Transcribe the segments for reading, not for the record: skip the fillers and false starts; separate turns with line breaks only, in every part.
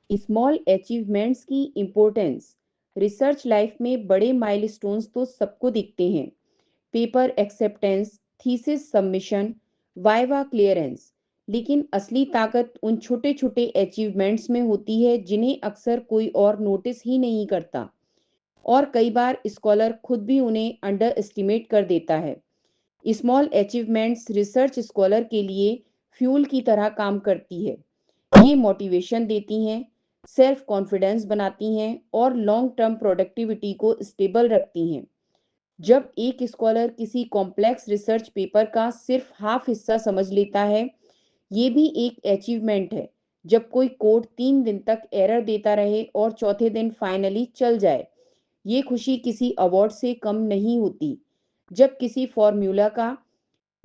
Small achievements की importance. Research life में बड़े माइलस्टोन्स तो सबको दिखते हैं, paper acceptance, thesis submission, viva clearance. लेकिन असली ताकत उन छोटे छोटे अचीवमेंट्स में होती है जिन्हें अक्सर कोई और नोटिस ही नहीं करता, और कई बार स्कॉलर खुद भी उन्हें अंडर एस्टिमेट कर देता है। स्मॉल अचीवमेंट्स रिसर्च स्कॉलर के लिए फ्यूल की तरह काम करती है। ये मोटिवेशन देती हैं, सेल्फ कॉन्फिडेंस बनाती हैं और लॉन्ग टर्म प्रोडक्टिविटी को स्टेबल रखती हैं। जब एक स्कॉलर किसी कॉम्प्लेक्स रिसर्च पेपर का सिर्फ हाफ हिस्सा समझ लेता है, ये भी एक अचीवमेंट है। जब कोई कोड 3 दिन तक एरर देता रहे और चौथे दिन फाइनली चल जाए, ये खुशी किसी अवार्ड से कम नहीं होती। जब किसी फॉर्मूला का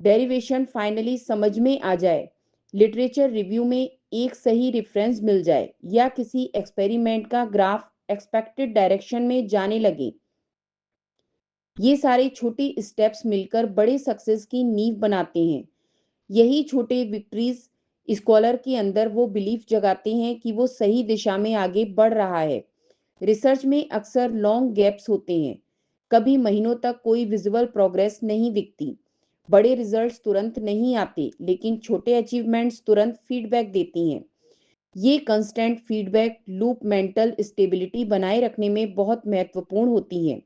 डेरिवेशन फाइनली समझ में आ जाए, लिटरेचर रिव्यू में एक सही रेफरेंस मिल जाए या किसी एक्सपेरिमेंट का ग्राफ एक्सपेक्टेड डायरेक्शन में जाने लगे, ये सारे छोटे स्टेप्स मिलकर बड़े सक्सेस की नींव बनाते हैं। यही छोटे विक्ट्रीज स्कॉलर के अंदर वो बिलीफ जगाते हैं कि वो सही दिशा में आगे बढ़ रहा है। रिसर्च में अक्सर लॉन्ग गैप्स होते हैं, कभी महीनों तक कोई विजुअल प्रोग्रेस नहीं दिखती। बड़े रिजल्ट्स तुरंत नहीं आते, लेकिन छोटे अचीवमेंट्स तुरंत फीडबैक देती हैं। ये constant feedback loop mental stability बनाए रखने में बहुत महत्वपूर्ण होती है।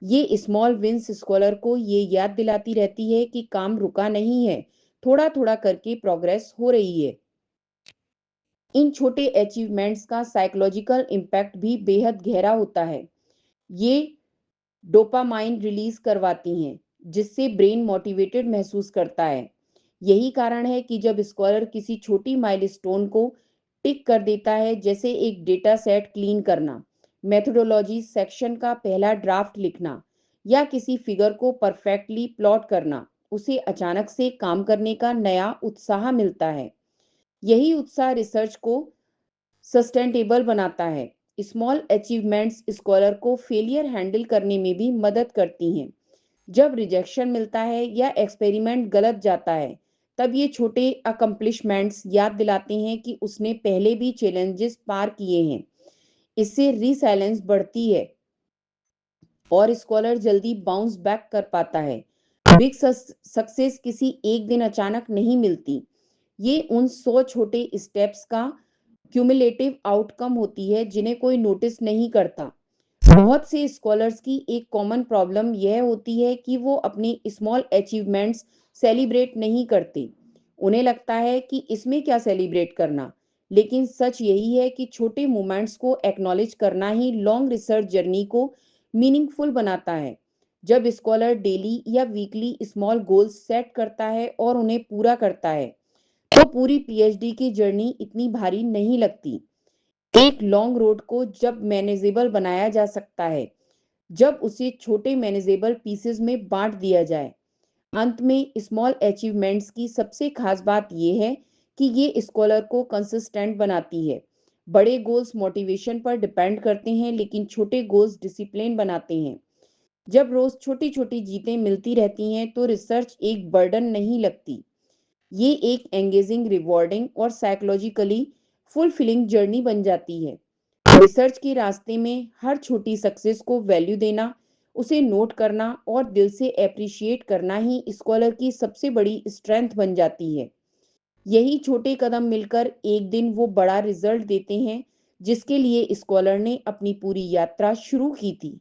ये स्मॉल विंस स्कॉलर को ये याद दिलाती रहती है कि काम रुका नहीं है, थोड़ा थोड़ा करके प्रोग्रेस हो रही है। इन छोटे अचीवमेंट्स का साइकोलॉजिकल इम्पैक्ट भी बेहद गहरा होता है। ये डोपामाइन रिलीज करवाती हैं, जिससे ब्रेन मोटिवेटेड महसूस करता है। यही कारण है कि जब स्कॉलर किसी छोटी माइलस्टोन को टिक कर देता है, जैसे एक डेटा सेट क्लीन करना, मेथोडोलॉजी सेक्शन का पहला ड्राफ्ट लिखना या किसी फिगर को परफेक्टली प्लॉट करना, उसे अचानक से काम करने का नया उत्साह मिलता है। यही उत्साह रिसर्च को सस्टेनेबल बनाता है। स्मॉल अचीवमेंट्स स्कॉलर को फेलियर हैंडल करने में भी मदद करती हैं। जब रिजेक्शन मिलता है या एक्सपेरिमेंट गलत जाता है, तब ये छोटे अकम्पलिशमेंट्स याद दिलाते हैं कि उसने पहले भी चैलेंजेस पार किए हैं। इससे रिसाइलेंस बढ़ती है और स्कॉलर जल्दी बाउंस बैक कर पाता है। बिग सक्सेस किसी एक दिन अचानक नहीं मिलती, ये उन 100 छोटे स्टेप्स का क्यूमुलेटिव आउटकम होती है जिन्हें कोई नोटिस नहीं करता। बहुत से स्कॉलर्स की एक कॉमन प्रॉब्लम यह होती है कि वो अपनी स्मॉल अचीवमेंट्स सेलिब्रेट नहीं करते। उन्हें लगता है कि इसमें क्या सेलिब्रेट करना, लेकिन सच यही है कि छोटे मोमेंट्स को एक्नॉलेज करना ही लॉन्ग रिसर्च जर्नी को मीनिंगफुल बनाता है। जब स्कॉलर डेली या वीकली स्मॉल गोल्स सेट करता है और उन्हें पूरा करता है, तो पूरी पीएचडी की जर्नी इतनी भारी नहीं लगती। एक लॉन्ग रोड को जब मैनेजेबल बनाया जा सकता है, जब उसे छोटे मैनेजेबल पीसेस में बांट दिया जाए। अंत में स्मॉल अचीवमेंट्स की सबसे खास बात यह है कि ये स्कॉलर को कंसिस्टेंट बनाती है। बड़े गोल्स मोटिवेशन पर डिपेंड करते हैं, लेकिन छोटे गोल्स डिसिप्लिन बनाते हैं। जब रोज छोटी छोटी जीतें मिलती रहती हैं, तो रिसर्च एक बर्डन नहीं लगती। ये एक एंगेजिंग, रिवॉर्डिंग और साइकोलॉजिकली फुलफिलिंग जर्नी बन जाती है। रिसर्च के रास्ते में हर छोटी सक्सेस को वैल्यू देना, उसे नोट करना और दिल से अप्रिशिएट करना ही स्कॉलर की सबसे बड़ी स्ट्रेंथ बन जाती है। यही छोटे कदम मिलकर एक दिन वो बड़ा रिजल्ट देते हैं जिसके लिए स्कॉलर ने अपनी पूरी यात्रा शुरू की थी।